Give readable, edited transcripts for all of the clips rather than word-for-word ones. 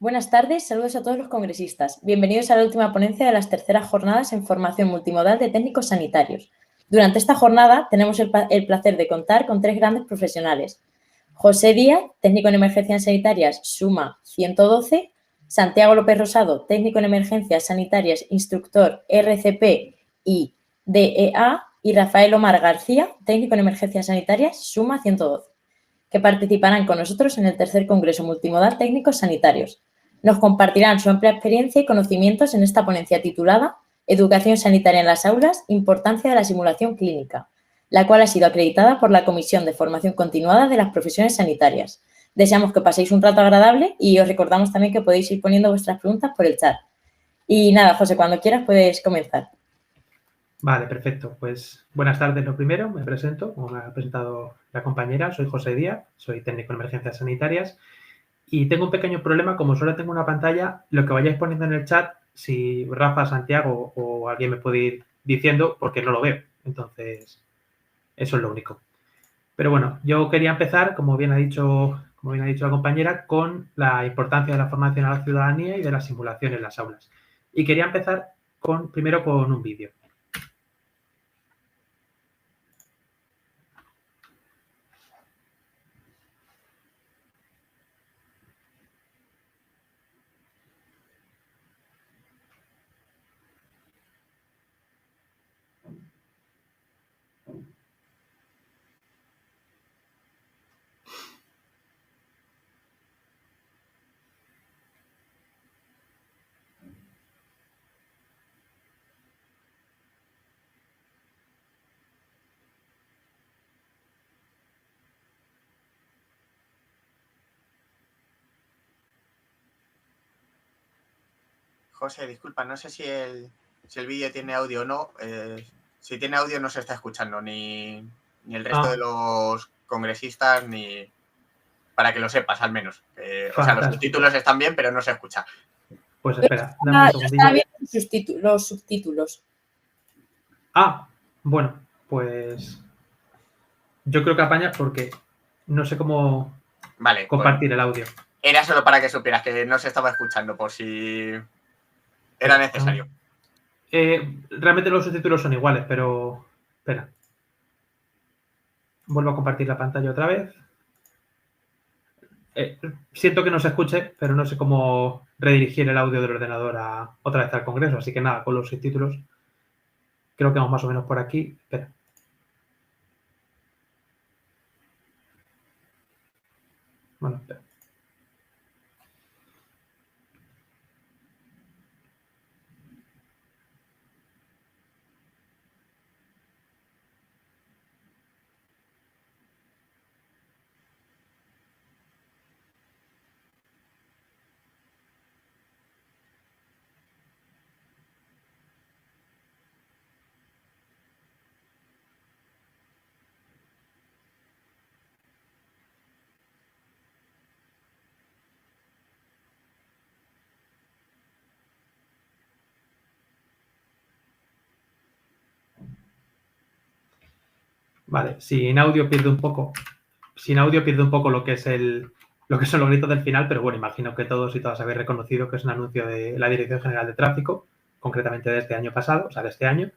Buenas tardes, saludos a todos los congresistas. Bienvenidos a la última ponencia de las terceras jornadas en formación multimodal de técnicos sanitarios. Durante esta jornada tenemos el placer de contar con tres grandes profesionales. José Díaz, técnico en emergencias sanitarias, SUMA 112, Santiago López Rosado, técnico en emergencias sanitarias, instructor RCP y DEA, y Rafael Omar García, técnico en emergencias sanitarias, SUMA 112, que participarán con nosotros en el tercer Congreso Multimodal Técnicos Sanitarios. Nos compartirán su amplia experiencia y conocimientos en esta ponencia titulada Educación sanitaria en las aulas, importancia de la simulación clínica, la cual ha sido acreditada por la Comisión de Formación Continuada de las Profesiones Sanitarias. Deseamos que paséis un rato agradable y os recordamos también que podéis ir poniendo vuestras preguntas por el chat. Y nada, José, cuando quieras puedes comenzar. Vale, perfecto. Pues buenas tardes. Lo primero, me presento, como me ha presentado la compañera, soy José Díaz, soy técnico en emergencias sanitarias y tengo un pequeño problema, como solo tengo una pantalla, lo que vayáis poniendo en el chat, si Rafa, Santiago o alguien me puede ir diciendo, porque no lo veo. Entonces, eso es lo único. Pero bueno, yo quería empezar, como bien ha dicho la compañera, con la importancia de la formación a la ciudadanía y de la simulación en las aulas. Y quería empezar primero con un vídeo. José, disculpa, no sé si el vídeo tiene audio o no. Si tiene audio no se está escuchando ni el resto de los congresistas, ni para que lo sepas al menos. O sea, los subtítulos están bien, pero no se escucha. Pues espera, dame un segundillo. Está bien los subtítulos. Bueno, pues yo creo que apañas porque no sé cómo compartir el audio. Era solo para que supieras que no se estaba escuchando, por si era necesario. Realmente los subtítulos son iguales, pero espera. Vuelvo a compartir la pantalla otra vez. Siento que no se escuche, pero no sé cómo redirigir el audio del ordenador otra vez al Congreso. Así que nada, con los subtítulos creo que vamos más o menos por aquí. Espera. Bueno, espera. Vale, sin audio pierde un poco lo que son los gritos del final, pero bueno, imagino que todos y todas habéis reconocido que es un anuncio de la Dirección General de Tráfico, concretamente de este año pasado, o sea, de este año.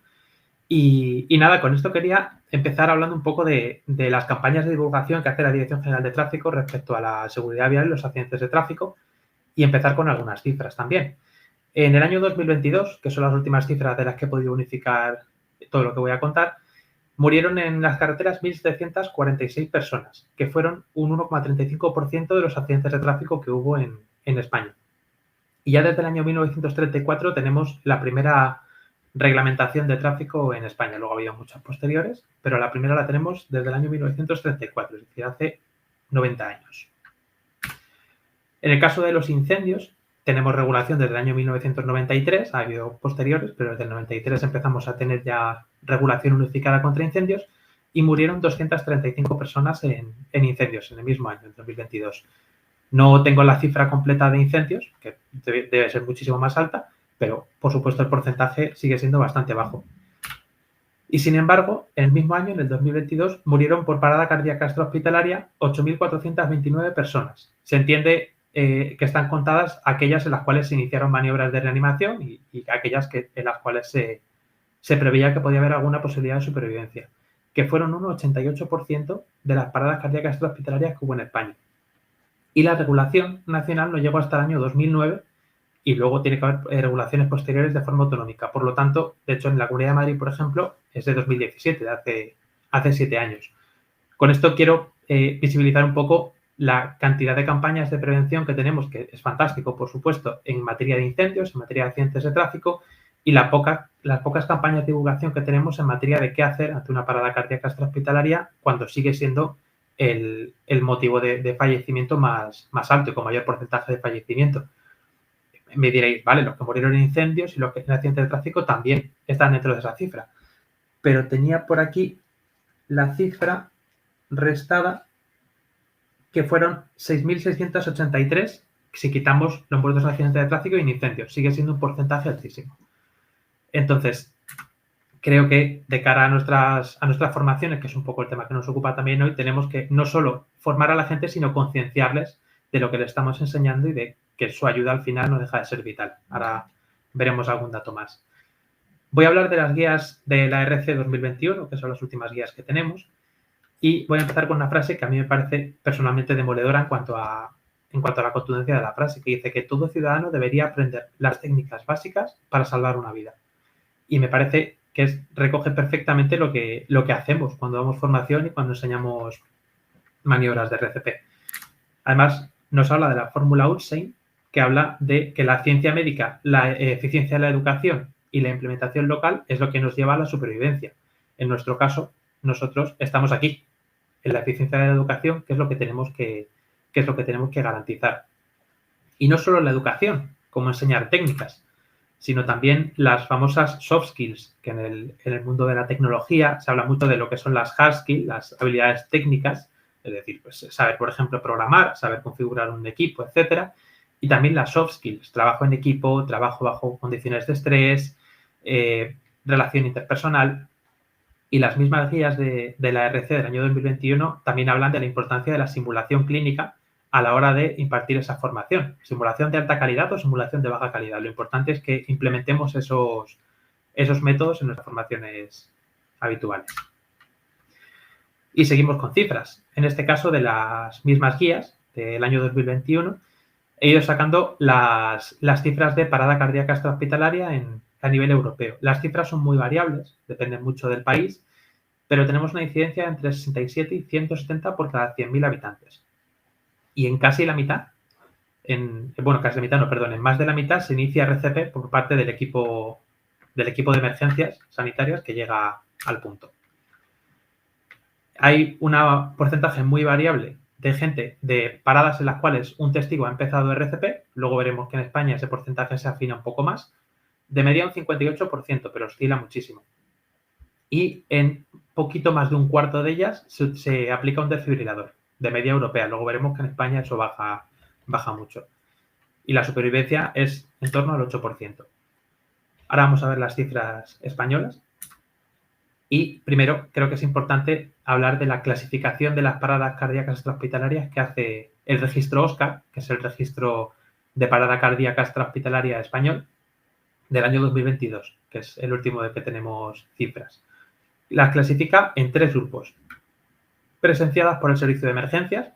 Y nada, con esto quería empezar hablando un poco de las campañas de divulgación que hace la Dirección General de Tráfico respecto a la seguridad vial y los accidentes de tráfico, y empezar con algunas cifras también. En el año 2022, que son las últimas cifras de las que he podido unificar todo lo que voy a contar, murieron en las carreteras 1.746 personas, que fueron un 1,35% de los accidentes de tráfico que hubo en España. Y ya desde el año 1934 tenemos la primera reglamentación de tráfico en España. Luego ha habido muchas posteriores, pero la primera la tenemos desde el año 1934, es decir, hace 90 años. En el caso de los incendios, tenemos regulación desde el año 1993, ha habido posteriores, pero desde el 93 empezamos a tener ya regulación unificada contra incendios y murieron 235 personas en incendios en el mismo año, en 2022. No tengo la cifra completa de incendios, que debe ser muchísimo más alta, pero por supuesto el porcentaje sigue siendo bastante bajo. Y sin embargo, en el mismo año, en el 2022, murieron por parada cardíaca extrahospitalaria 8.429 personas. Se entiende que están contadas aquellas en las cuales se iniciaron maniobras de reanimación y aquellas en las cuales se preveía que podía haber alguna posibilidad de supervivencia, que fueron un 88% de las paradas cardíacas extrahospitalarias que hubo en España. Y la regulación nacional no llegó hasta el año 2009 y luego tiene que haber regulaciones posteriores de forma autonómica. Por lo tanto, de hecho, en la Comunidad de Madrid, por ejemplo, es de 2017, de hace 7 años. Con esto quiero visibilizar un poco la cantidad de campañas de prevención que tenemos, que es fantástico, por supuesto, en materia de incendios, en materia de accidentes de tráfico y las pocas campañas de divulgación que tenemos en materia de qué hacer ante una parada cardíaca extrahospitalaria cuando sigue siendo el motivo de fallecimiento más alto y con mayor porcentaje de fallecimiento. Me diréis, vale, los que murieron en incendios y los que en accidentes de tráfico también están dentro de esa cifra. Pero tenía por aquí la cifra restada, que fueron 6.683 si quitamos los muertos en accidentes de tráfico y en incendios. Sigue siendo un porcentaje altísimo. Entonces, creo que de cara a nuestras formaciones, que es un poco el tema que nos ocupa también hoy, tenemos que no solo formar a la gente, sino concienciarles de lo que le estamos enseñando y de que su ayuda al final no deja de ser vital. Ahora veremos algún dato más. Voy a hablar de las guías de la RC 2021, que son las últimas guías que tenemos, y voy a empezar con una frase que a mí me parece personalmente demoledora en cuanto a la contundencia de la frase, que dice que todo ciudadano debería aprender las técnicas básicas para salvar una vida. Y me parece que recoge perfectamente lo que hacemos cuando damos formación y cuando enseñamos maniobras de RCP. Además, nos habla de la fórmula Utsein, que habla de que la ciencia médica, la eficiencia de la educación y la implementación local es lo que nos lleva a la supervivencia. En nuestro caso, nosotros estamos aquí, en la eficiencia de la educación, que es lo que tenemos que garantizar. Y no solo la educación, como enseñar técnicas, sino también las famosas soft skills, que en el mundo de la tecnología se habla mucho de lo que son las hard skills, las habilidades técnicas, es decir, pues saber, por ejemplo, programar, saber configurar un equipo, etcétera. Y también las soft skills, trabajo en equipo, trabajo bajo condiciones de estrés, relación interpersonal. Y las mismas guías de la RC del año 2021 también hablan de la importancia de la simulación clínica a la hora de impartir esa formación. Simulación de alta calidad o simulación de baja calidad. Lo importante es que implementemos esos métodos en nuestras formaciones habituales. Y seguimos con cifras. En este caso, de las mismas guías del año 2021, he ido sacando las cifras de parada cardíaca extrahospitalaria a nivel europeo. Las cifras son muy variables, dependen mucho del país, pero tenemos una incidencia entre 67 y 170 por cada 100.000 habitantes. Y en casi la mitad, en más de la mitad se inicia RCP por parte del equipo de emergencias sanitarias que llega al punto. Hay un porcentaje muy variable de gente de paradas en las cuales un testigo ha empezado RCP, luego veremos que en España ese porcentaje se afina un poco más, de media un 58%, pero oscila muchísimo. Y en poquito más de un cuarto de ellas se aplica un desfibrilador, de media europea. Luego veremos que en España eso baja mucho. Y la supervivencia es en torno al 8%. Ahora vamos a ver las cifras españolas. Y primero creo que es importante hablar de la clasificación de las paradas cardíacas extrahospitalarias que hace el registro OSCAR, que es el registro de parada cardíaca extrahospitalaria español, del año 2022, que es el último del que tenemos cifras. Las clasifica en 3 grupos. Presenciadas por el servicio de emergencias.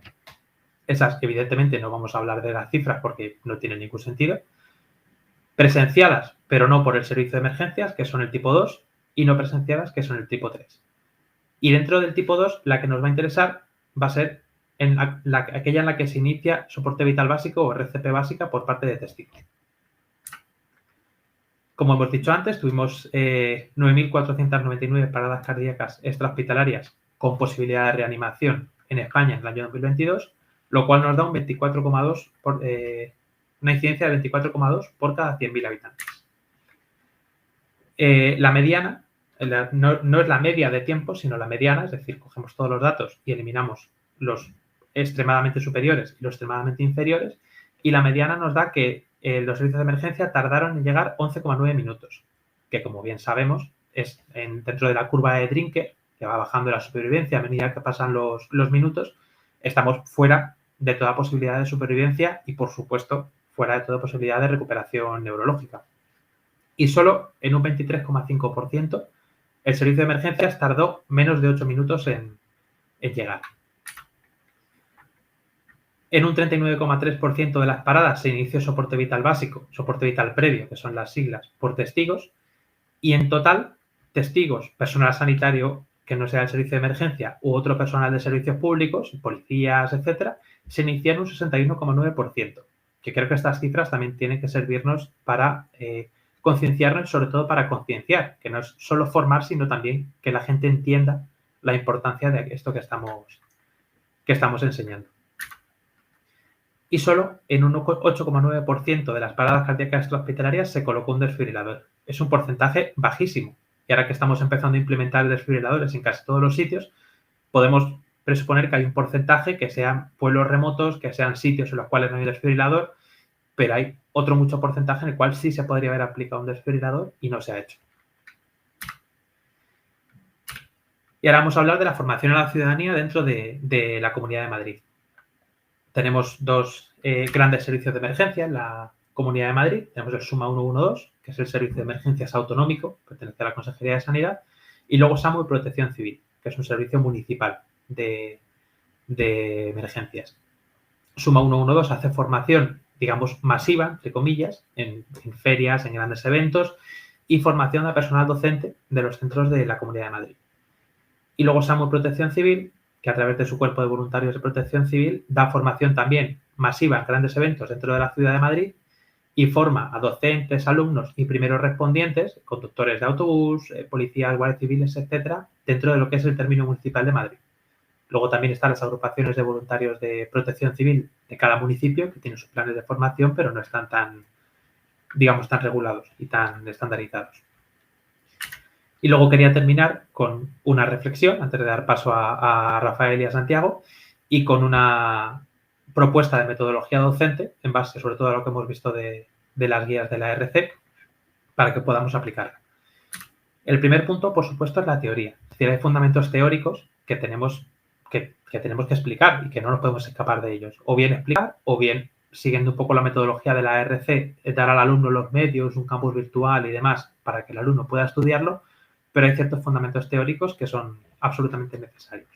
Esas, evidentemente, no vamos a hablar de las cifras porque no tienen ningún sentido. Presenciadas, pero no por el servicio de emergencias, que son el tipo 2, y no presenciadas, que son el tipo 3. Y dentro del tipo 2, la que nos va a interesar va a ser aquella en la que se inicia soporte vital básico o RCP básica por parte de testigos. Como hemos dicho antes, tuvimos 9.499 paradas cardíacas extrahospitalarias con posibilidad de reanimación en España en el año 2022, lo cual nos da un 24,2 una incidencia de 24,2 por cada 100.000 habitantes. La mediana no es la media de tiempo, sino la mediana, es decir, cogemos todos los datos y eliminamos los extremadamente superiores y los extremadamente inferiores, y la mediana nos da que los servicios de emergencia tardaron en llegar 11,9 minutos, que como bien sabemos es dentro de la curva de Drinker, que va bajando la supervivencia a medida que pasan los minutos, estamos fuera de toda posibilidad de supervivencia y, por supuesto, fuera de toda posibilidad de recuperación neurológica. Y solo en un 23,5% el servicio de emergencias tardó menos de 8 minutos en llegar. En un 39,3% de las paradas se inició soporte vital básico, soporte vital previo, que son las siglas, por testigos, y en total, testigos, personal sanitario que no sea el servicio de emergencia u otro personal de servicios públicos, policías, etcétera, se inició en un 61,9%, que creo que estas cifras también tienen que servirnos para concienciarnos, sobre todo para concienciar, que no es solo formar, sino también que la gente entienda la importancia de esto que estamos enseñando. Y solo en un 8,9% de las paradas cardíacas extrahospitalarias se colocó un desfibrilador. Es un porcentaje bajísimo. Y ahora que estamos empezando a implementar desfibriladores en casi todos los sitios, podemos presuponer que hay un porcentaje que sean pueblos remotos, que sean sitios en los cuales no hay desfibrilador, pero hay otro mucho porcentaje en el cual sí se podría haber aplicado un desfibrilador y no se ha hecho. Y ahora vamos a hablar de la formación a la ciudadanía dentro de la Comunidad de Madrid. Tenemos dos grandes servicios de emergencia en la Comunidad de Madrid. Tenemos el SUMA 112, que es el servicio de emergencias autonómico, pertenece a la Consejería de Sanidad, y luego SAMU y Protección Civil, que es un servicio municipal de emergencias. SUMA 112 hace formación, digamos, masiva, entre comillas, en ferias, en grandes eventos, y formación a personal docente de los centros de la Comunidad de Madrid. Y luego SAMU y Protección Civil, que a través de su cuerpo de voluntarios de protección civil da formación también masiva en grandes eventos dentro de la Ciudad de Madrid y forma a docentes, alumnos y primeros respondientes, conductores de autobús, policías, guardias civiles, etcétera, dentro de lo que es el término municipal de Madrid. Luego también están las agrupaciones de voluntarios de protección civil de cada municipio que tienen sus planes de formación, pero no están tan, digamos, tan regulados y tan estandarizados. Y luego quería terminar con una reflexión, antes de dar paso a Rafael y a Santiago, y con una propuesta de metodología docente, en base sobre todo a lo que hemos visto de las guías de la RC, para que podamos aplicarla. El primer punto, por supuesto, es la teoría. Es decir, hay fundamentos teóricos que tenemos que explicar y que no nos podemos escapar de ellos. O bien explicar, o bien, siguiendo un poco la metodología de la RC, dar al alumno los medios, un campus virtual y demás, para que el alumno pueda estudiarlo, pero hay ciertos fundamentos teóricos que son absolutamente necesarios.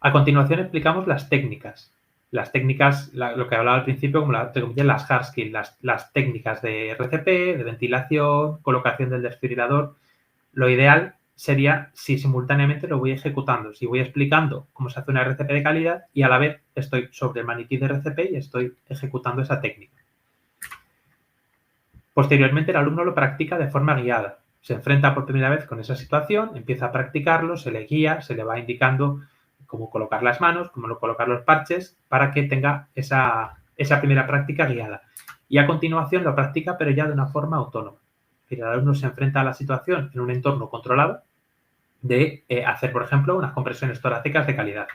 A continuación explicamos las técnicas. Las técnicas, lo que hablaba al principio, como las hard skills, las técnicas de RCP, de ventilación, colocación del desfibrilador. Lo ideal sería si simultáneamente lo voy ejecutando, si voy explicando cómo se hace una RCP de calidad y a la vez estoy sobre el maniquí de RCP y estoy ejecutando esa técnica. Posteriormente, el alumno lo practica de forma guiada. Se enfrenta por primera vez con esa situación, empieza a practicarlo, se le guía, se le va indicando cómo colocar las manos, cómo colocar los parches, para que tenga esa primera práctica guiada. Y a continuación lo practica, pero ya de una forma autónoma. Es decir, el alumno se enfrenta a la situación en un entorno controlado de hacer, por ejemplo, unas compresiones torácicas de calidad.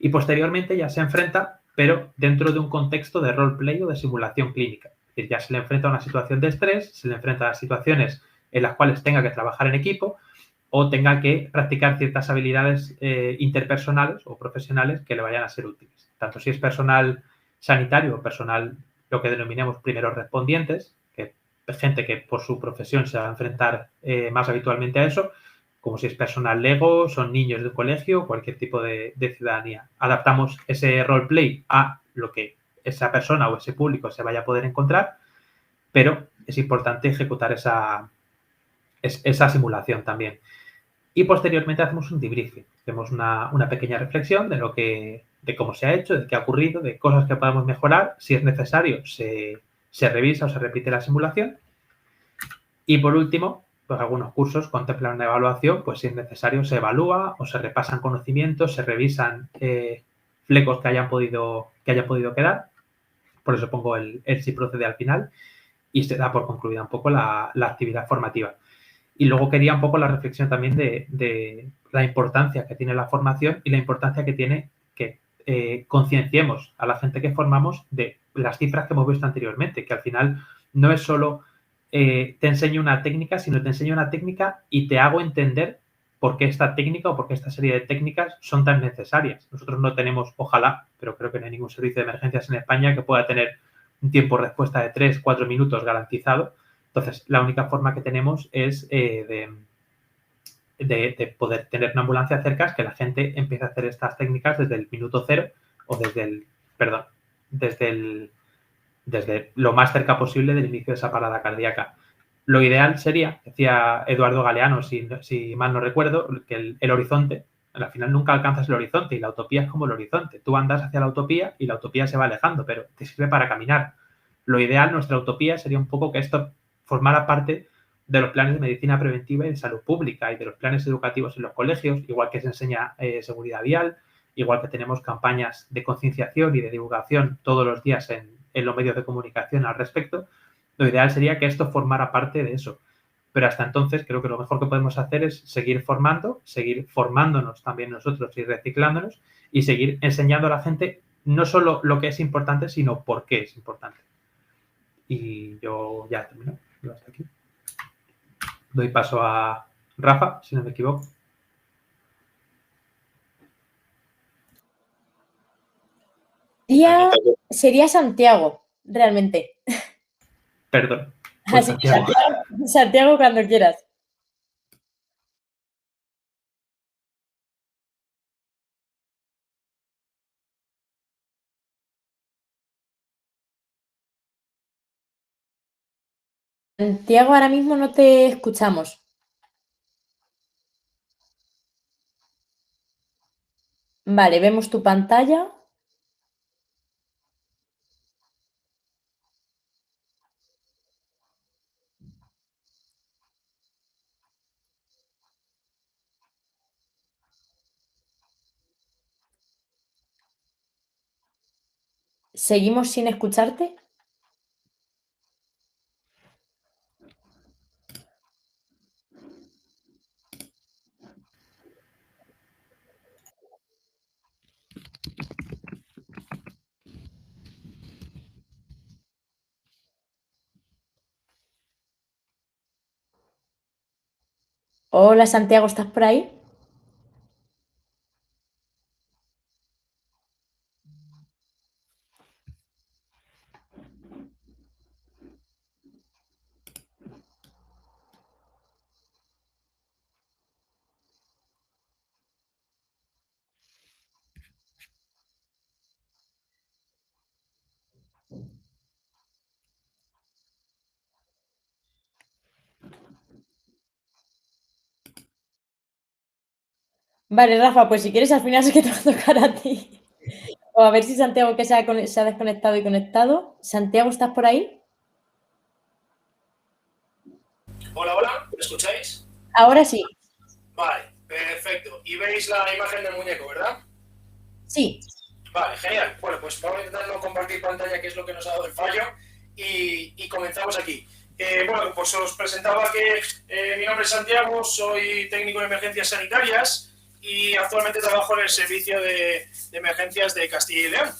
Y posteriormente ya se enfrenta, pero dentro de un contexto de roleplay o de simulación clínica. Es decir, ya se le enfrenta a una situación de estrés, se le enfrenta a situaciones en las cuales tenga que trabajar en equipo o tenga que practicar ciertas habilidades interpersonales o profesionales que le vayan a ser útiles. Tanto si es personal sanitario o personal, lo que denominamos primeros respondientes, que es gente que por su profesión se va a enfrentar más habitualmente a eso, como si es personal lego, son niños de colegio, cualquier tipo de ciudadanía. Adaptamos ese roleplay a lo que esa persona o ese público se vaya a poder encontrar, pero es importante ejecutar esa simulación también. Y posteriormente hacemos un debriefing, hacemos una pequeña reflexión de cómo se ha hecho, de qué ha ocurrido, de cosas que podemos mejorar. Si es necesario, se revisa o se repite la simulación. Y por último, pues algunos cursos contemplan una evaluación, pues si es necesario se evalúa o se repasan conocimientos, se revisan flecos que hayan podido quedar. Por eso pongo el si procede al final y se da por concluida un poco la actividad formativa. Y luego quería un poco la reflexión también de la importancia que tiene la formación y la importancia que tiene que concienciemos a la gente que formamos de las cifras que hemos visto anteriormente, que al final no es solo te enseño una técnica, sino te enseño una técnica y te hago entender por qué esta técnica o por qué esta serie de técnicas son tan necesarias. Nosotros no tenemos, ojalá, pero creo que no hay ningún servicio de emergencias en España que pueda tener un tiempo de respuesta de 3-4 minutos garantizado. Entonces, la única forma que tenemos es de poder tener una ambulancia cerca, que la gente empiece a hacer estas técnicas desde el minuto cero o desde lo más cerca posible del inicio de esa parada cardíaca. Lo ideal sería, decía Eduardo Galeano, si mal no recuerdo, que el horizonte, al final nunca alcanzas el horizonte y la utopía es como el horizonte. Tú andas hacia la utopía y la utopía se va alejando, pero te sirve para caminar. Lo ideal, nuestra utopía, sería un poco que esto formara parte de los planes de medicina preventiva y de salud pública y de los planes educativos en los colegios, igual que se enseña seguridad vial, igual que tenemos campañas de concienciación y de divulgación todos los días en los medios de comunicación al respecto. Lo ideal sería que esto formara parte de eso. Pero hasta entonces creo que lo mejor que podemos hacer es seguir formándonos también nosotros y reciclándonos y seguir enseñando a la gente no solo lo que es importante, sino por qué es importante. Y yo ya termino. Hasta aquí. Doy paso a Rafa, si no me equivoco. Sería Santiago, realmente. Perdón. Pues Santiago, cuando quieras. Santiago, ahora mismo no te escuchamos. Vale, vemos tu pantalla. ¿Seguimos sin escucharte? Hola, Santiago, ¿estás por ahí? Vale, Rafa, pues si quieres al final es que te va a tocar a ti. O a ver si Santiago que se ha desconectado y conectado. Santiago, ¿estás por ahí? Hola, hola, ¿me escucháis? Ahora sí. Vale, perfecto. Y veis la imagen del muñeco, ¿verdad? Sí. Vale, genial. Bueno, pues vamos a intentar no compartir pantalla, que es lo que nos ha dado el fallo, y comenzamos aquí. Bueno, pues os presentaba que mi nombre es Santiago, soy técnico de emergencias sanitarias y actualmente trabajo en el servicio de emergencias de Castilla y León.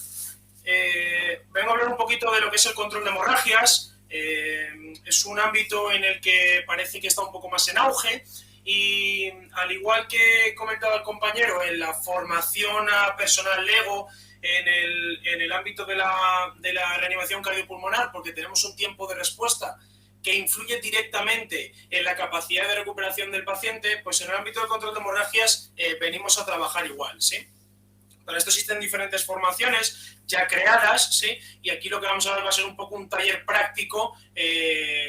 Vengo a hablar un poquito de lo que es el control de hemorragias. Es un ámbito en el que parece que está un poco más en auge y, al igual que comentaba el compañero, en la formación a personal LEGO en el ámbito de la reanimación cardiopulmonar, porque tenemos un tiempo de respuesta que influye directamente en la capacidad de recuperación del paciente, pues en el ámbito del control de hemorragias venimos a trabajar igual, ¿sí? Para esto existen diferentes formaciones ya creadas, ¿sí? Y aquí lo que vamos a ver va a ser un poco un taller práctico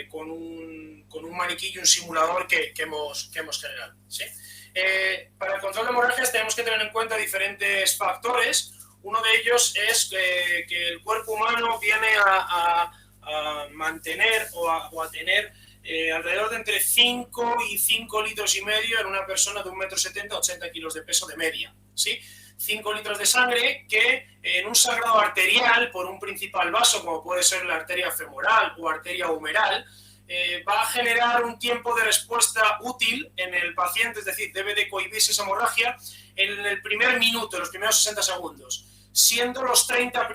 con un maniquí y un simulador que hemos generado, ¿sí? Para el control de hemorragias tenemos que tener en cuenta diferentes factores. Uno de ellos es que el cuerpo humano viene a mantener o a tener alrededor de entre 5 y 5,5 litros en una persona de 1,70 m, 80 kilos de peso de media, ¿sí? 5 litros de sangre que en un sangrado arterial por un principal vaso, como puede ser la arteria femoral o arteria humeral, va a generar un tiempo de respuesta útil en el paciente, es decir, debe de cohibirse esa hemorragia en el primer minuto, en los primeros 60 segundos, siendo los 30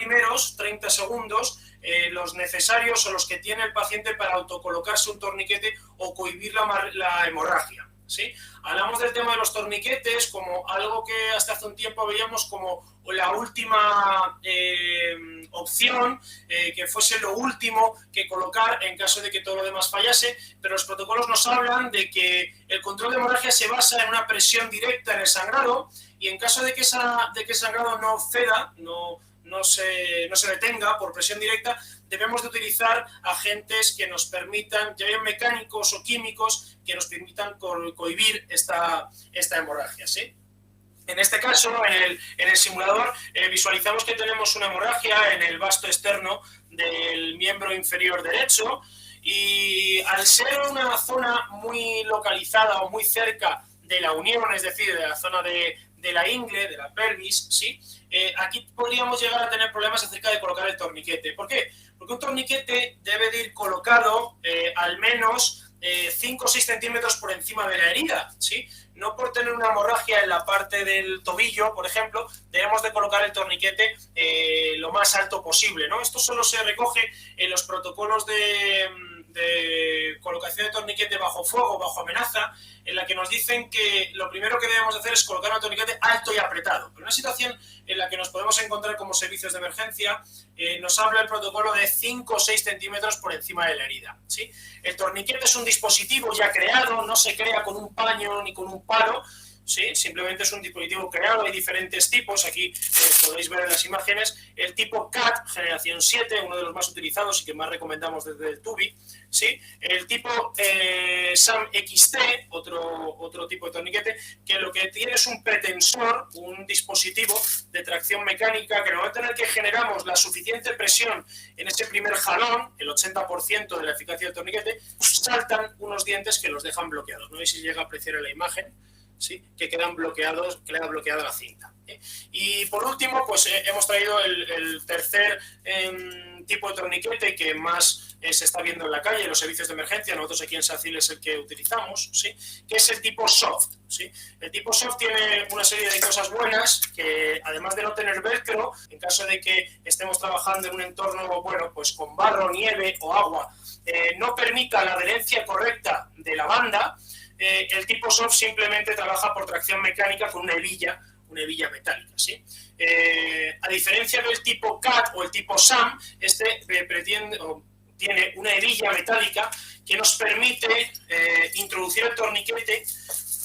segundos los necesarios o los que tiene el paciente para autocolocarse un torniquete o cohibir la hemorragia, ¿sí? Hablamos del tema de los torniquetes como algo que hasta hace un tiempo veíamos como la última opción, que fuese lo último que colocar en caso de que todo lo demás fallase, pero los protocolos nos hablan de que el control de hemorragia se basa en una presión directa en el sangrado, y en caso de que el sangrado no ceda, no se detenga por presión directa, debemos de utilizar agentes que nos permitan, ya bien mecánicos o químicos, que nos permitan cohibir esta hemorragia, ¿sí? En este caso, en el simulador, visualizamos que tenemos una hemorragia en el vasto externo del miembro inferior derecho, y al ser una zona muy localizada o muy cerca de la unión, es decir, de la zona de la ingle, de la pelvis, ¿sí? Aquí podríamos llegar a tener problemas acerca de colocar el torniquete. ¿Por qué? Porque un torniquete debe de ir colocado al menos 5 o 6 centímetros por encima de la herida, ¿sí? No por tener una hemorragia en la parte del tobillo, por ejemplo, debemos de colocar el torniquete lo más alto posible, ¿no? Esto solo se recoge en los protocolos de colocación de torniquete bajo fuego, bajo amenaza, en la que nos dicen que lo primero que debemos hacer es colocar un torniquete alto y apretado. Pero en una situación en la que nos podemos encontrar como servicios de emergencia, nos habla el protocolo de 5 o 6 centímetros por encima de la herida, ¿sí? El torniquete es un dispositivo ya creado, no se crea con un paño ni con un palo, ¿sí? Simplemente es un dispositivo creado, hay diferentes tipos, aquí podéis ver en las imágenes, el tipo CAT, generación 7, uno de los más utilizados y que más recomendamos desde el TUBI, ¿sí? El tipo SAM XT, otro tipo de torniquete, que lo que tiene es un pretensor, un dispositivo de tracción mecánica, que en el momento en el que generamos la suficiente presión en ese primer jalón, el 80% de la eficacia del torniquete, saltan unos dientes que los dejan bloqueados. No sé si llega a apreciar en la imagen, ¿sí? Que queda bloqueada la cinta. Y por último, pues hemos traído el tercer tipo de torniquete que más se está viendo en la calle, en los servicios de emergencia. Nosotros aquí en SACIL es el que utilizamos, ¿sí? Que es el tipo soft, ¿sí? El tipo soft tiene una serie de cosas buenas, que además de no tener velcro, en caso de que estemos trabajando en un entorno, bueno, pues con barro, nieve o agua, no permita la adherencia correcta de la banda. El tipo soft simplemente trabaja por tracción mecánica con una hebilla metálica, ¿sí? A diferencia del tipo CAT o el tipo SAM, este tiene una hebilla metálica que nos permite introducir el torniquete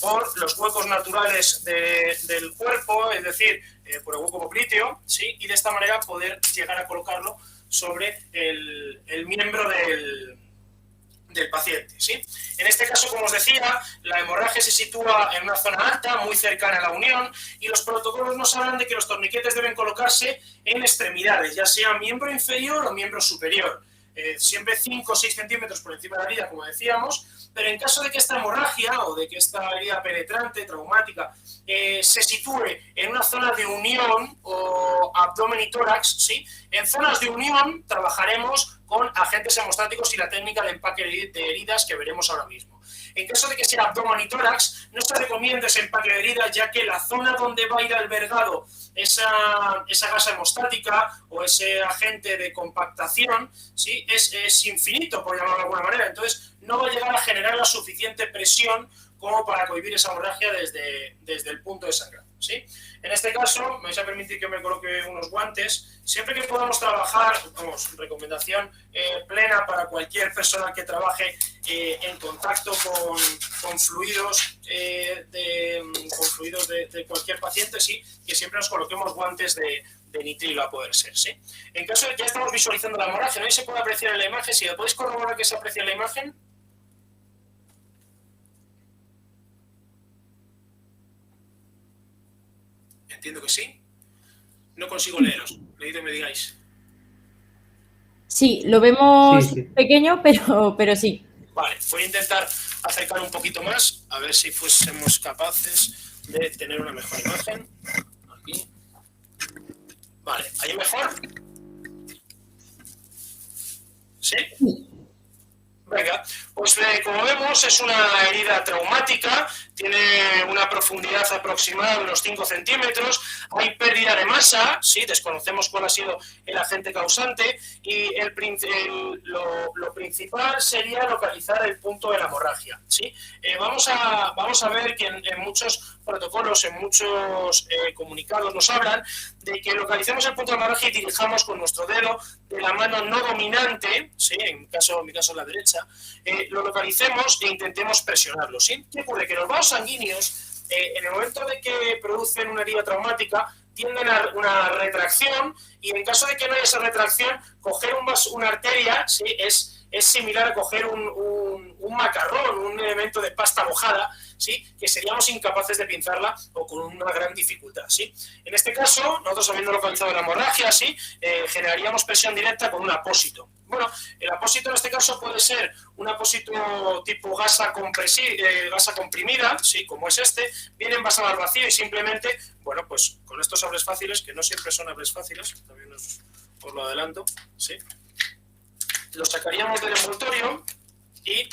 por los huecos naturales del cuerpo, es decir, por el hueco popliteo, ¿sí? Y de esta manera poder llegar a colocarlo sobre el miembro del paciente, ¿sí? En este caso, como os decía, la hemorragia se sitúa en una zona alta, muy cercana a la unión, y los protocolos nos hablan de que los torniquetes deben colocarse en extremidades, ya sea miembro inferior o miembro superior. Siempre 5 o 6 centímetros por encima de la herida, como decíamos, pero en caso de que esta hemorragia o de que esta herida penetrante, traumática, se sitúe en una zona de unión o abdomen y tórax, ¿sí? En zonas de unión trabajaremos con agentes hemostáticos y la técnica de empaque de heridas que veremos ahora mismo. En caso de que sea abdomen y tórax, no se recomienda ese empaque de heridas, ya que la zona donde va a ir albergado esa gasa hemostática o ese agente de compactación, ¿sí? es infinito, por llamarlo de alguna manera. Entonces, no va a llegar a generar la suficiente presión como para cohibir esa hemorragia desde el punto de sangrado, ¿sí? En este caso, me vais a permitir que me coloque unos guantes. Siempre que podamos trabajar, vamos, recomendación plena para cualquier persona que trabaje en contacto con fluidos de cualquier paciente, sí, que siempre nos coloquemos guantes de nitrilo a poder ser, ¿sí? En caso de que ya estamos visualizando la hemorragia, ¿no? Y se puede apreciar en la imagen, si lo podéis corroborar que se aprecia en la imagen. Entiendo que sí. No consigo leeros. Leído y me digáis. Sí, lo vemos Sí. pequeño, pero sí. Vale, voy a intentar acercar un poquito más, a ver si fuésemos capaces de tener una mejor imagen. Aquí. Vale, ¿ahí mejor? ¿Sí? Venga, pues como vemos es una herida traumática, tiene una profundidad aproximada de unos 5 centímetros, hay pérdida de masa, ¿sí? Desconocemos cuál ha sido el agente causante y lo principal sería localizar el punto de la hemorragia, ¿sí? Vamos a ver que en muchos protocolos, en muchos comunicados nos hablan de que localicemos el punto de la hemorragia y dirijamos con nuestro dedo de la mano no dominante, ¿sí? En mi caso la derecha, lo localicemos e intentemos presionarlo, ¿sí? ¿Qué ocurre? Que los vasos sanguíneos, en el momento de que producen una herida traumática, tienden a una retracción y en caso de que no haya esa retracción, coger una arteria, ¿sí? Es similar a coger un macarrón, un elemento de pasta mojada, ¿sí? Que seríamos incapaces de pinzarla o con una gran dificultad, ¿sí? En este caso, nosotros habiendo localizado la hemorragia, ¿sí? Generaríamos presión directa con un apósito. Bueno, el apósito en este caso puede ser un apósito tipo gasa comprimida, ¿sí? Como es este, viene envasado al vacío y simplemente, bueno, pues con estos sables fáciles, que no siempre son sables fáciles, también os lo adelanto, ¿sí? Lo sacaríamos del envoltorio y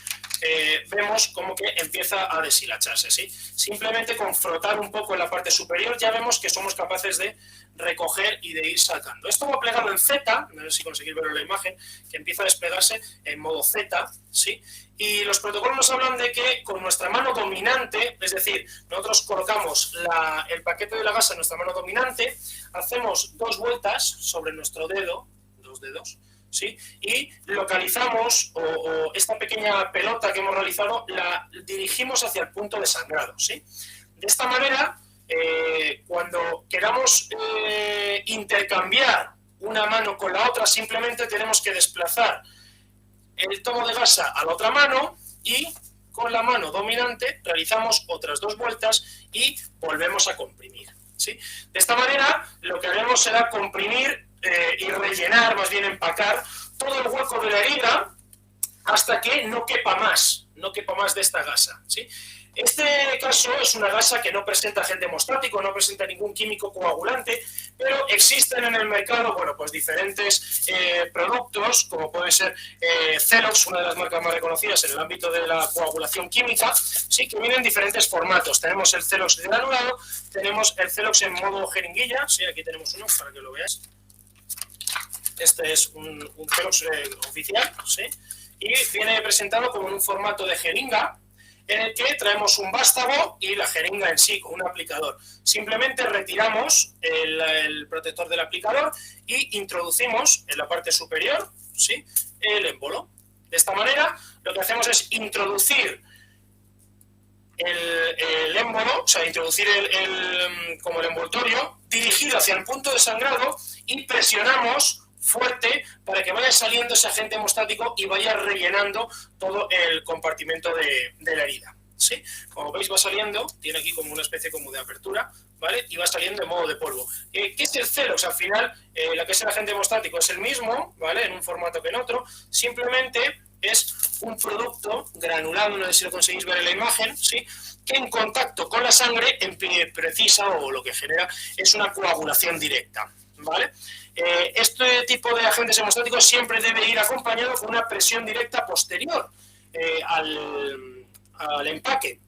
vemos como que empieza a deshilacharse, ¿sí? Simplemente con frotar un poco en la parte superior ya vemos que somos capaces de recoger y de ir sacando. Esto va a plegarlo en Z, no sé si conseguir ver en la imagen, que empieza a desplegarse en modo Z, ¿sí? Y los protocolos nos hablan de que con nuestra mano dominante, es decir, nosotros colocamos el paquete de la gasa en nuestra mano dominante, hacemos 2 vueltas sobre nuestro dedo, 2 dedos, ¿sí? Y localizamos o esta pequeña pelota que hemos realizado la dirigimos hacia el punto de sangrado, ¿sí? De esta manera, cuando queramos intercambiar una mano con la otra, simplemente tenemos que desplazar el tomo de gasa a la otra mano y con la mano dominante realizamos otras 2 vueltas y volvemos a comprimir, ¿sí? De esta manera, lo que haremos será comprimir y rellenar, más bien empacar, todo el hueco de la herida hasta que no quepa más de esta gasa, ¿sí? Este caso es una gasa que no presenta agente hemostático, no presenta ningún químico coagulante, pero existen en el mercado, bueno, pues diferentes productos, como puede ser Celox, una de las marcas más reconocidas en el ámbito de la coagulación química, sí, que vienen en diferentes formatos. Tenemos el Celox granulado, tenemos el Celox en modo jeringuilla, sí, aquí tenemos uno para que lo veáis. Este es un Celox oficial, ¿sí? Y viene presentado como en un formato de jeringa, en el que traemos un vástago y la jeringa en sí, con un aplicador. Simplemente retiramos el protector del aplicador y introducimos en la parte superior, ¿sí?, el émbolo. De esta manera, lo que hacemos es introducir el émbolo, o sea, introducir como el envoltorio, dirigido hacia el punto de sangrado y presionamos fuerte para que vaya saliendo ese agente hemostático y vaya rellenando todo el compartimento de la herida, ¿sí? Como veis va saliendo, tiene aquí como una especie como de apertura, ¿vale? Y va saliendo en modo de polvo. ¿Qué es el Celox? Al final, lo que es el agente hemostático es el mismo, ¿vale? En un formato que en otro, simplemente es un producto granulado, no sé si lo conseguís ver en la imagen, ¿sí?, que en contacto con la sangre precisa o lo que genera es una coagulación directa, ¿vale? Este tipo de agentes hemostáticos siempre debe ir acompañado con una presión directa posterior al empaque.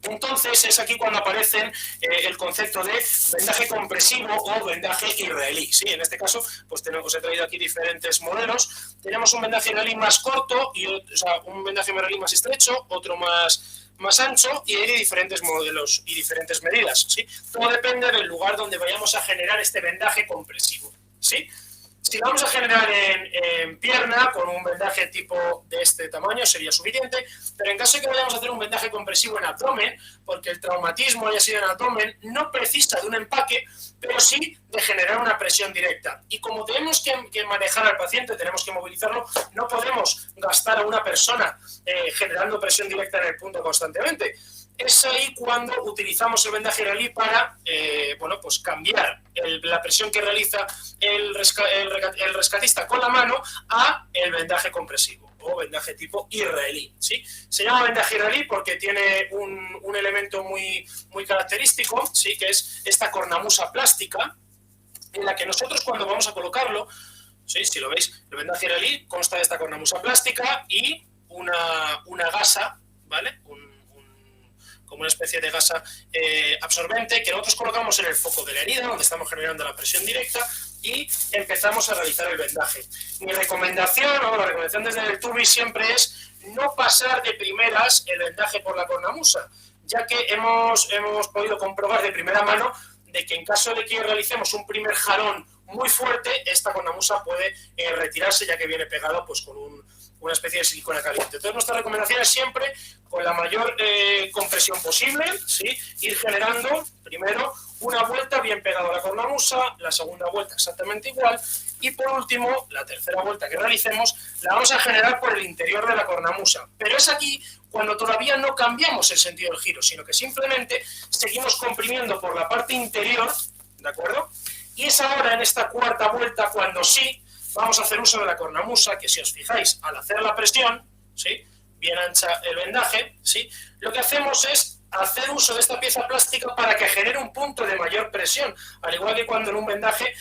Entonces es aquí cuando aparecen el concepto de vendaje compresivo o vendaje israelí, ¿sí? En este caso, pues os he traído aquí diferentes modelos. Tenemos un vendaje israelí más corto, o sea, un vendaje israelí más estrecho, otro más ancho, y hay diferentes modelos y diferentes medidas, ¿sí? Todo depende del lugar donde vayamos a generar este vendaje compresivo, ¿sí? Si lo vamos a generar en pierna, con un vendaje tipo de este tamaño, sería suficiente, pero en caso de que vayamos a hacer un vendaje compresivo en abdomen, porque el traumatismo haya sido en abdomen, no precisa de un empaque, pero sí de generar una presión directa. Y como tenemos que manejar al paciente, tenemos que movilizarlo, no podemos gastar a una persona generando presión directa en el punto constantemente. Es ahí cuando utilizamos el vendaje israelí para bueno, pues cambiar la presión que realiza el rescatista con la mano a el vendaje compresivo o vendaje tipo israelí, ¿sí? Se llama vendaje israelí porque tiene un elemento muy característico, ¿sí?, que es esta cornamusa plástica en la que nosotros cuando vamos a colocarlo, ¿sí?, si lo veis, el vendaje israelí consta de esta cornamusa plástica y una gasa, ¿vale? como una especie de gasa absorbente que nosotros colocamos en el foco de la herida, donde estamos generando la presión directa, y empezamos a realizar el vendaje. Mi recomendación, o la recomendación desde el TUBI siempre es no pasar de primeras el vendaje por la cornamusa, ya que hemos podido comprobar de primera mano de que en caso de que realicemos un primer jalón muy fuerte, esta cornamusa puede retirarse, ya que viene pegada pues, con una especie de silicona caliente. Entonces, nuestra recomendación es siempre, con la mayor compresión posible, ¿sí? Ir generando primero una vuelta bien pegada a la cornamusa, la segunda vuelta exactamente igual, y por último, la tercera vuelta que realicemos, la vamos a generar por el interior de la cornamusa. Pero es aquí cuando todavía no cambiamos el sentido del giro, sino que simplemente seguimos comprimiendo por la parte interior, ¿de acuerdo? Y es ahora, en esta cuarta vuelta, cuando sí vamos a hacer uso de la cornamusa, que si os fijáis, al hacer la presión, ¿sí? Bien ancha el vendaje, ¿sí? Lo que hacemos es hacer uso de esta pieza plástica para que genere un punto de mayor presión. Al igual que cuando en un vendaje,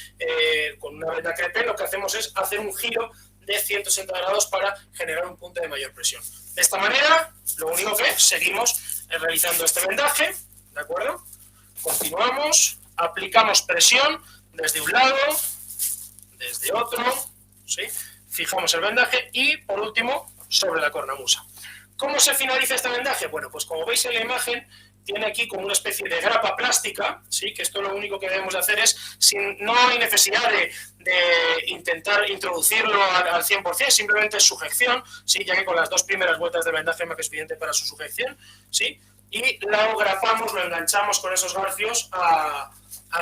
con una venda crepé, lo que hacemos es hacer un giro de 180 grados para generar un punto de mayor presión. De esta manera, lo único que seguimos realizando este vendaje, ¿de acuerdo? Continuamos, aplicamos presión desde un lado, desde otro, ¿sí? Fijamos el vendaje y, por último, sobre la cornamusa. ¿Cómo se finaliza este vendaje? Bueno, pues como veis en la imagen, tiene aquí como una especie de grapa plástica, ¿sí? Que esto lo único que debemos de hacer es, no hay necesidad de intentar introducirlo al 100%, simplemente es sujeción, ¿sí? Ya que con las dos primeras vueltas de vendaje es más que suficiente para su sujeción, ¿sí? Y lo grapamos, lo enganchamos con esos garfios a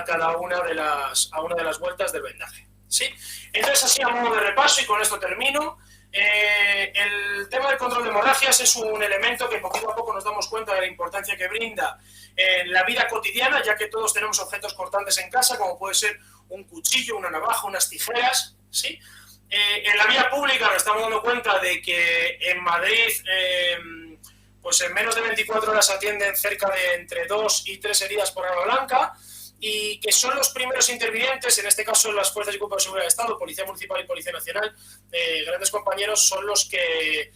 cada una de las vueltas del vendaje, ¿sí? Entonces, así a modo de repaso, y con esto termino, el tema del control de hemorragias es un elemento que poquito a poco nos damos cuenta de la importancia que brinda en la vida cotidiana, ya que todos tenemos objetos cortantes en casa, como puede ser un cuchillo, una navaja, unas tijeras, ¿sí? En la vía pública nos estamos dando cuenta de que en Madrid, pues en menos de 24 horas atienden cerca de entre 2 y 3 heridas por arma blanca, y que son los primeros intervinientes, en este caso las Fuerzas y Cuerpos de Seguridad del Estado, Policía Municipal y Policía Nacional, grandes compañeros, son los que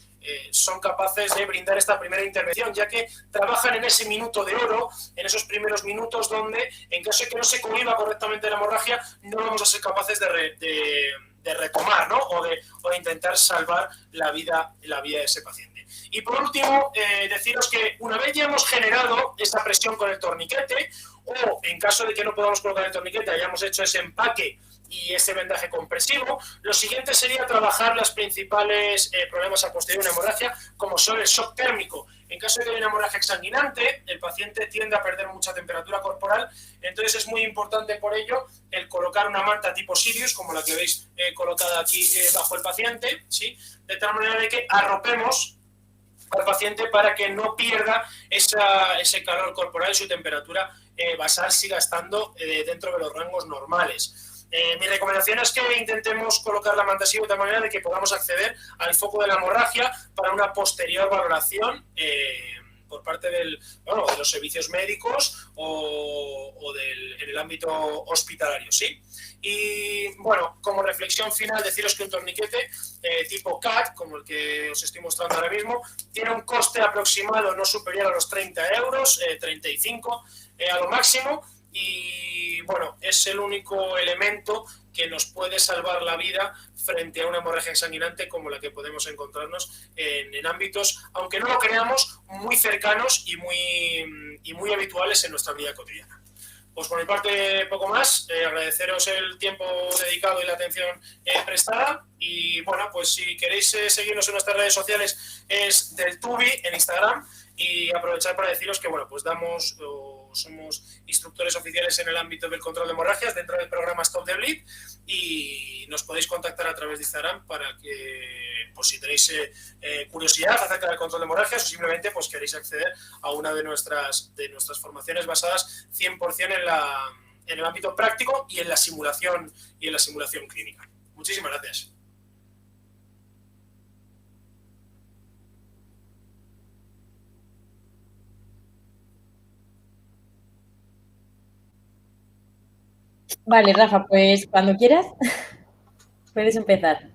son capaces de brindar esta primera intervención, ya que trabajan en ese minuto de oro, en esos primeros minutos donde, en caso de que no se cohiba correctamente la hemorragia, no vamos a ser capaces de retomar, ¿no? o de intentar salvar la vida de ese paciente. Y por último, deciros que una vez ya hemos generado esa presión con el torniquete, o en caso de que no podamos colocar el torniquete, hayamos hecho ese empaque y ese vendaje compresivo, lo siguiente sería trabajar los principales problemas a posteriori de una hemorragia, como son el shock térmico. En caso de que haya una hemorragia exsanguinante, el paciente tiende a perder mucha temperatura corporal, entonces es muy importante por ello el colocar una manta tipo Sirius, como la que veis colocada aquí bajo el paciente, ¿sí? De tal manera de que arropemos al paciente para que no pierda ese calor corporal y su temperatura basal siga estando dentro de los rangos normales. Mi recomendación es que intentemos colocar la manta Sirius de tal manera de que podamos acceder al foco de la hemorragia para una posterior valoración por parte de los servicios médicos o en el ámbito hospitalario, ¿sí? Y bueno, como reflexión final, deciros que un torniquete tipo CAT, como el que os estoy mostrando ahora mismo, tiene un coste aproximado no superior a los 30 euros, 35 a lo máximo, y bueno, es el único elemento que nos puede salvar la vida frente a una hemorragia exsanguinante como la que podemos encontrarnos en ámbitos, aunque no lo creamos, muy cercanos y muy habituales en nuestra vida cotidiana. Pues por mi parte, poco más. Agradeceros el tiempo dedicado y la atención prestada. Y bueno, pues si queréis seguirnos en nuestras redes sociales es del Tubi en Instagram. Y aprovechar para deciros que bueno, pues somos instructores oficiales en el ámbito del control de hemorragias dentro del programa Stop the Bleed, y nos podéis contactar a través de Instagram para que, pues si tenéis curiosidad acerca del control de hemorragias o simplemente pues queréis acceder a una de nuestras formaciones basadas 100% en el ámbito práctico y en la simulación clínica. Muchísimas gracias. Vale, Rafa, pues cuando quieras puedes empezar.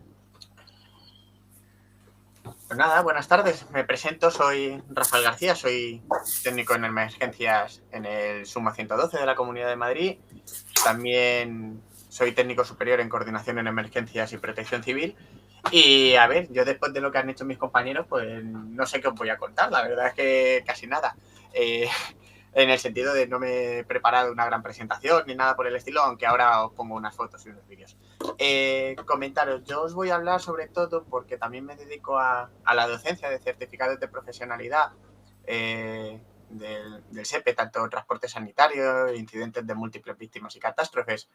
Pues nada, buenas tardes. Me presento, soy Rafael García, soy técnico en emergencias en el Suma 112 de la Comunidad de Madrid. También soy técnico superior en coordinación en emergencias y protección civil. Y a ver, yo después de lo que han hecho mis compañeros, pues no sé qué os voy a contar. La verdad es que casi nada. En el sentido de no me he preparado una gran presentación ni nada por el estilo, aunque ahora os pongo unas fotos y unos vídeos. Comentaros, yo os voy a hablar sobre todo porque también me dedico a la docencia de certificados de profesionalidad del SEPE, tanto transporte sanitario, incidentes de múltiples víctimas y catástrofes,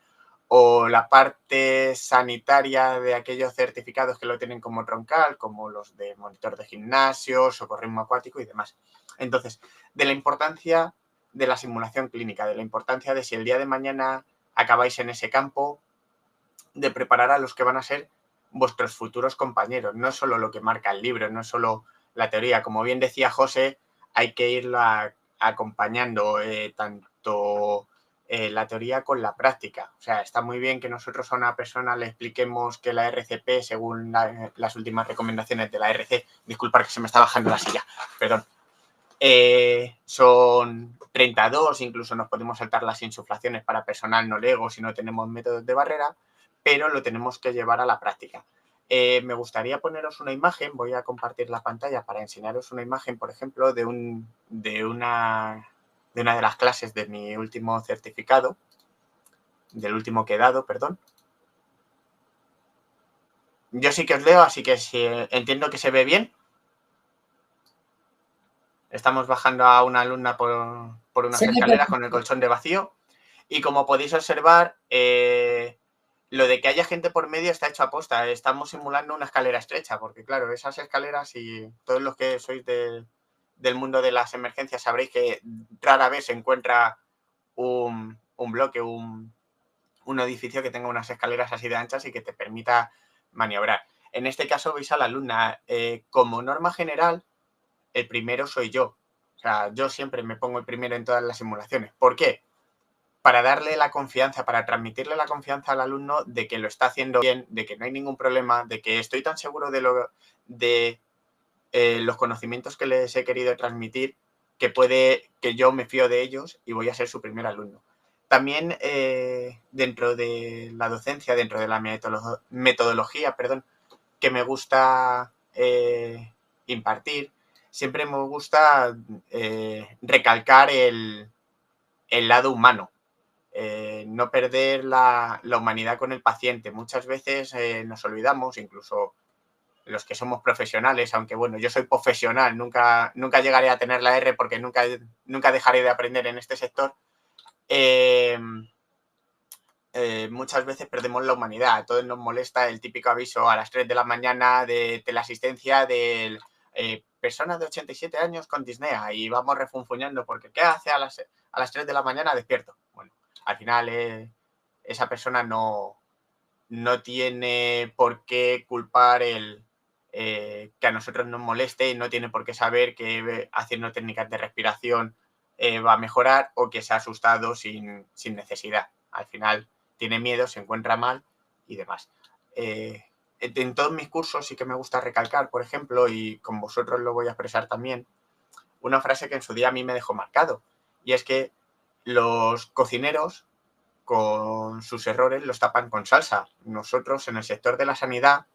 o la parte sanitaria de aquellos certificados que lo tienen como troncal, como los de monitor de gimnasio, socorrismo acuático y demás. Entonces, de la importancia de la simulación clínica, de la importancia de si el día de mañana acabáis en ese campo, de preparar a los que van a ser vuestros futuros compañeros. No es solo lo que marca el libro, no es solo la teoría. Como bien decía José, hay que irlo acompañando tanto la teoría con la práctica. O sea, está muy bien que nosotros a una persona le expliquemos que la RCP, según las últimas recomendaciones de la RC, disculpad que se me está bajando la silla, perdón, son 32, incluso nos podemos saltar las insuflaciones para personal no lego si no tenemos métodos de barrera, pero lo tenemos que llevar a la práctica. Me gustaría poneros una imagen, voy a compartir la pantalla para enseñaros una imagen, por ejemplo, de una de las clases de mi último certificado, del último que he dado, perdón. Yo sí que os leo, así que si entiendo que se ve bien. Estamos bajando a una alumna por unas escaleras con el colchón de vacío. Y como podéis observar, lo de que haya gente por medio está hecho a posta. Estamos simulando una escalera estrecha, porque claro, esas escaleras, y todos los que sois del mundo de las emergencias sabréis que rara vez se encuentra un bloque, un edificio que tenga unas escaleras así de anchas y que te permita maniobrar. En este caso veis a la alumna. Como norma general, el primero soy yo. O sea, yo siempre me pongo el primero en todas las simulaciones. ¿Por qué? Para darle la confianza, para transmitirle la confianza al alumno de que lo está haciendo bien, de que no hay ningún problema, de que estoy tan seguro de los conocimientos que les he querido transmitir que yo me fío de ellos y voy a ser su primer alumno. También dentro de la docencia, dentro de la metodología, que me gusta impartir, siempre me gusta recalcar el lado humano. No perder la humanidad con el paciente. Muchas veces nos olvidamos, incluso los que somos profesionales, aunque bueno, yo soy profesional, nunca llegaré a tener la R porque nunca dejaré de aprender en este sector. Muchas veces perdemos la humanidad. A todos nos molesta el típico aviso a las 3 de la mañana de teleasistencia de personas de 87 años con disnea y vamos refunfuñando porque ¿qué hace a las 3 de la mañana despierto? Bueno, al final esa persona no tiene por qué culpar que a nosotros nos moleste y no tiene por qué saber que haciendo técnicas de respiración va a mejorar o que se ha asustado sin necesidad. Al final tiene miedo, se encuentra mal y demás. En todos mis cursos sí que me gusta recalcar, por ejemplo, y con vosotros lo voy a expresar también, una frase que en su día a mí me dejó marcado, y es que los cocineros con sus errores los tapan con salsa. Nosotros en el sector de la sanidad,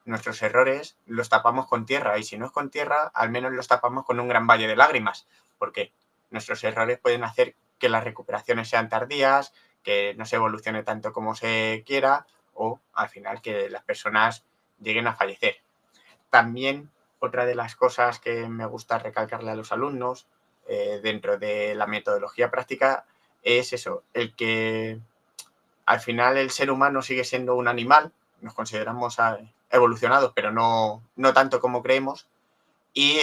nuestros errores los tapamos con tierra, y si no es con tierra, al menos los tapamos con un gran valle de lágrimas, porque nuestros errores pueden hacer que las recuperaciones sean tardías, que no se evolucione tanto como se quiera o al final que las personas lleguen a fallecer. También otra de las cosas que me gusta recalcarle a los alumnos dentro de la metodología práctica es eso, el que al final el ser humano sigue siendo un animal, nos consideramos evolucionados, pero no tanto como creemos, y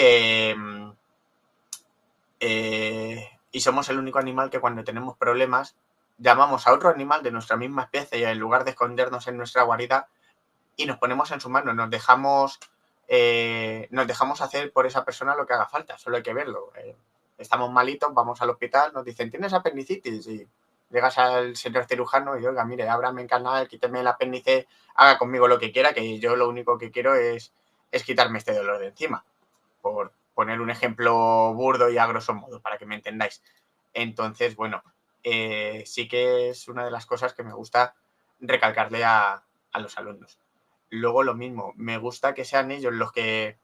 somos el único animal que cuando tenemos problemas llamamos a otro animal de nuestra misma especie y en lugar de escondernos en nuestra guarida y nos ponemos en su mano, nos dejamos hacer por esa persona lo que haga falta, solo hay que verlo. Estamos malitos, vamos al hospital, nos dicen, ¿tienes apendicitis? Y llegas al señor cirujano y, oiga, mire, ábrame el canal, quíteme el apéndice, haga conmigo lo que quiera, que yo lo único que quiero es es quitarme este dolor de encima, por poner un ejemplo burdo y a grosso modo, para que me entendáis. Entonces, bueno, sí que es una de las cosas que me gusta recalcarle a los alumnos. Luego lo mismo, me gusta que sean ellos los que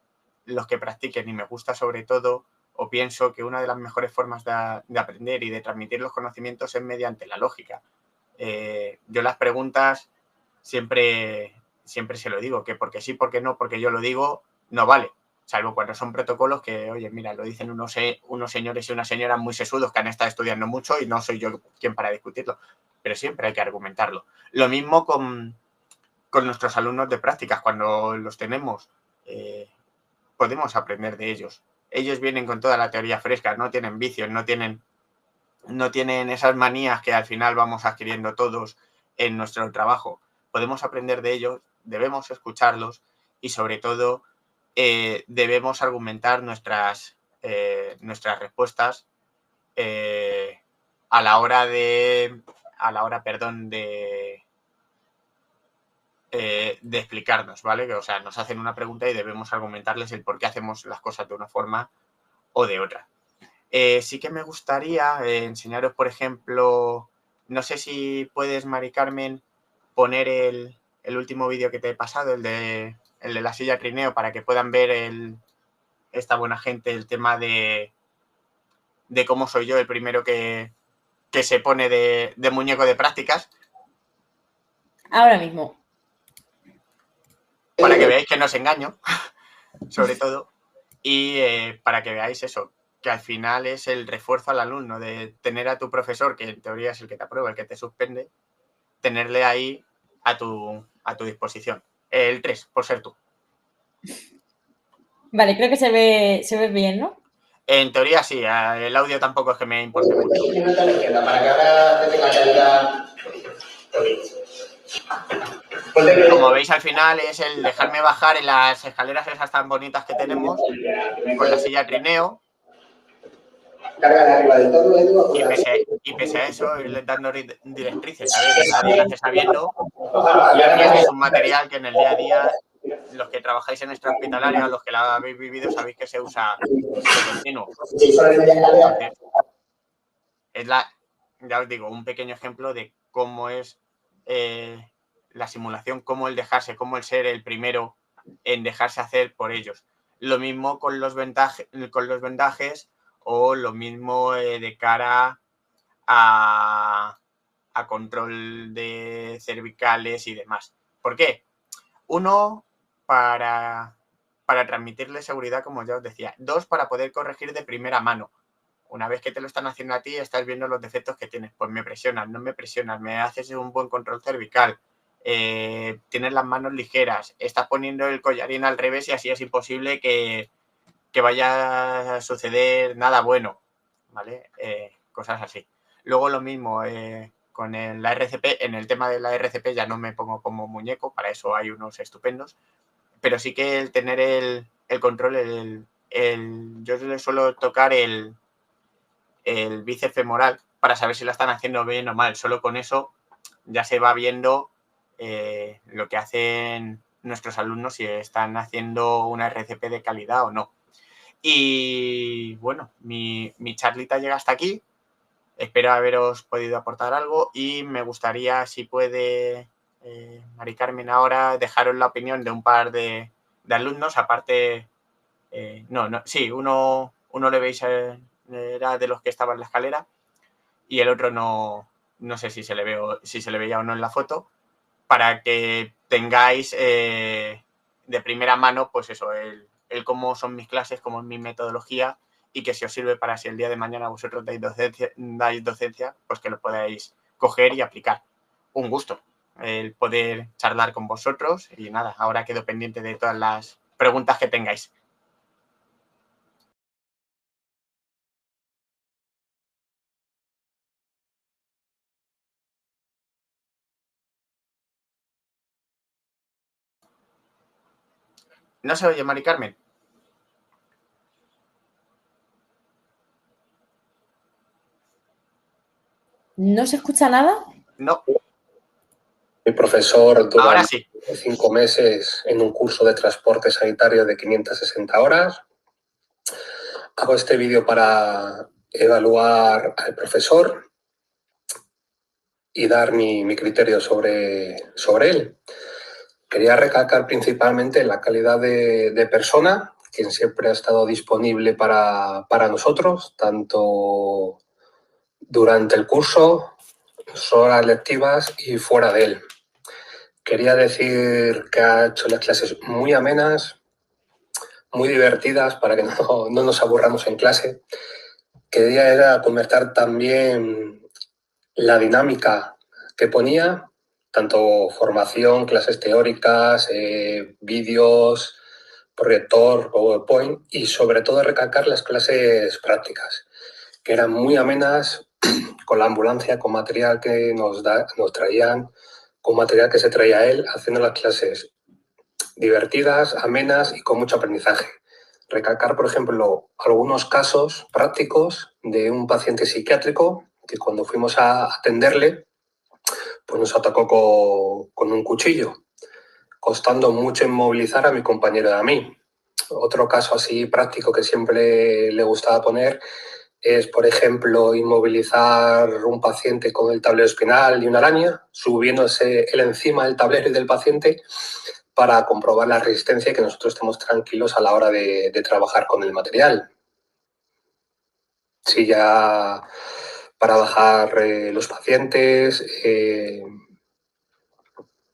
practiquen, y me gusta sobre todo, o pienso que una de las mejores formas de aprender y de transmitir los conocimientos es mediante la lógica. Yo las preguntas siempre se lo digo, que porque sí, porque no, porque yo lo digo, no vale. Salvo cuando son protocolos que, oye, mira, lo dicen unos señores y unas señoras muy sesudos que han estado estudiando mucho y no soy yo quien para discutirlo. Pero siempre hay que argumentarlo. Lo mismo con nuestros alumnos de prácticas. Cuando los tenemos, podemos aprender de ellos. Ellos vienen con toda la teoría fresca, no tienen vicios, no tienen esas manías que al final vamos adquiriendo todos en nuestro trabajo. Podemos aprender de ellos, debemos escucharlos y sobre todo debemos argumentar nuestras respuestas a la hora de explicarnos, ¿vale? O sea, nos hacen una pregunta y debemos argumentarles el por qué hacemos las cosas de una forma o de otra. Sí que me gustaría enseñaros, por ejemplo, no sé si puedes, Mari Carmen, poner el último vídeo que te he pasado, el de la silla trineo, para que puedan ver esta buena gente, el tema de cómo soy yo el primero que se pone de muñeco de prácticas. Ahora mismo. Para que veáis que no os engaño, sobre todo, y para que veáis eso, que al final es el refuerzo al alumno, de tener a tu profesor, que en teoría es el que te aprueba, el que te suspende, tenerle ahí a tu disposición. El 3, por ser tú. Vale, creo que se ve bien, ¿no? En teoría sí, el audio tampoco es que me importe mucho. Para que ahora te tenga calidad. Como veis, al final es el dejarme bajar en las escaleras esas tan bonitas que tenemos, con la silla trineo. Carga de arriba del todo, y pese a eso, irles dando directrices. A ver, nadie nace sabiendo. Y este es un material que en el día a día, los que trabajáis en extrahospitalaria, los que la habéis vivido, sabéis que se usa de continuo. Entonces, es ya os digo, un pequeño ejemplo de cómo es la simulación, cómo el dejarse, cómo el ser el primero en dejarse hacer por ellos. Lo mismo con los vendajes o lo mismo de cara a control de cervicales y demás. ¿Por qué? Uno, para transmitirle seguridad, como ya os decía. Dos, para poder corregir de primera mano. Una vez que te lo están haciendo a ti, estás viendo los defectos que tienes. Pues me presionas, no me presionas, me haces un buen control cervical, tienes las manos ligeras, estás poniendo el collarín al revés y así es imposible que vaya a suceder nada bueno, ¿vale? Cosas así. Luego lo mismo con la RCP. En el tema de la RCP ya no me pongo como muñeco, para eso hay unos estupendos, pero sí que el tener el control, yo le suelo tocar el bíceps femoral para saber si la están haciendo bien o mal. Solo con eso ya se va viendo lo que hacen nuestros alumnos, si están haciendo una RCP de calidad o no. Y bueno, mi charlita llega hasta aquí. Espero haberos podido aportar algo y me gustaría, si puede, Mari Carmen, ahora dejaros la opinión de un par de alumnos. Aparte, sí, uno le veis, era de los que estaba en la escalera, y el otro no sé si se le veía o no en la foto, para que tengáis de primera mano, pues eso, el cómo son mis clases, cómo es mi metodología, y que si os sirve para si el día de mañana vosotros dais docencia, pues que lo podáis coger y aplicar. Un gusto el poder charlar con vosotros, y nada, ahora quedo pendiente de todas las preguntas que tengáis. ¿No se oye, Mari Carmen? ¿No se escucha nada? No. Mi profesor Ahora durante sí. 5 meses en un curso de transporte sanitario de 560 horas. Hago este vídeo para evaluar al profesor y dar mi criterio sobre él. Quería recalcar principalmente la calidad de persona, quien siempre ha estado disponible para nosotros, tanto durante el curso, sus horas lectivas y fuera de él. Quería decir que ha hecho las clases muy amenas, muy divertidas para que no nos aburramos en clase. Quería comentar también la dinámica que ponía, tanto formación, clases teóricas, vídeos, proyector, PowerPoint y sobre todo recalcar las clases prácticas, que eran muy amenas, con la ambulancia, con material que nos traían, con material que se traía él, haciendo las clases divertidas, amenas y con mucho aprendizaje. Recalcar, por ejemplo, algunos casos prácticos de un paciente psiquiátrico que cuando fuimos a atenderle, pues nos atacó con un cuchillo, costando mucho inmovilizar a mi compañero y a mí. Otro caso así práctico que siempre le gustaba poner es, por ejemplo, inmovilizar un paciente con el tablero espinal y una araña, subiéndose él encima del tablero y del paciente para comprobar la resistencia y que nosotros estemos tranquilos a la hora de trabajar con el material. Sí, ya para bajar los pacientes,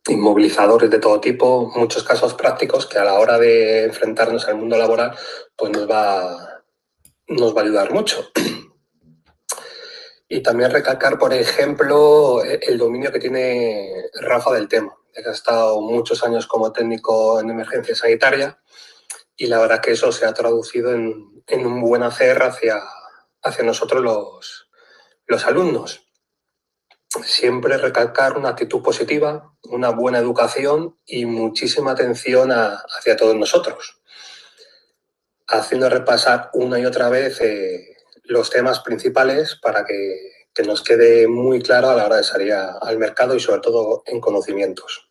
inmovilizadores de todo tipo, muchos casos prácticos que a la hora de enfrentarnos al mundo laboral pues nos va a ayudar mucho. Y también recalcar, por ejemplo, el dominio que tiene Rafa del tema. Ha estado muchos años como técnico en emergencia sanitaria y la verdad que eso se ha traducido en un buen hacer hacia nosotros los alumnos. Siempre recalcar una actitud positiva, una buena educación y muchísima atención hacia todos nosotros, haciendo repasar una y otra vez los temas principales para que nos quede muy claro a la hora de salir al mercado y sobre todo en conocimientos.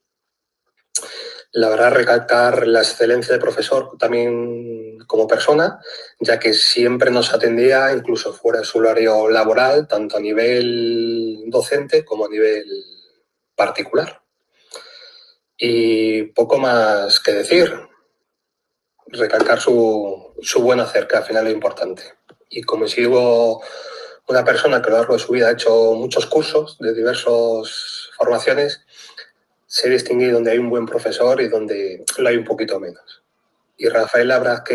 La verdad, recalcar la excelencia del profesor también como persona, ya que siempre nos atendía, incluso fuera de su horario laboral, tanto a nivel docente como a nivel particular. Y poco más que decir. Recalcar su buen hacer, que al final es importante. Y como sigo una persona que a lo largo de su vida ha hecho muchos cursos de diversas formaciones, sé distinguir donde hay un buen profesor y donde lo hay un poquito menos. Y Rafael, la verdad que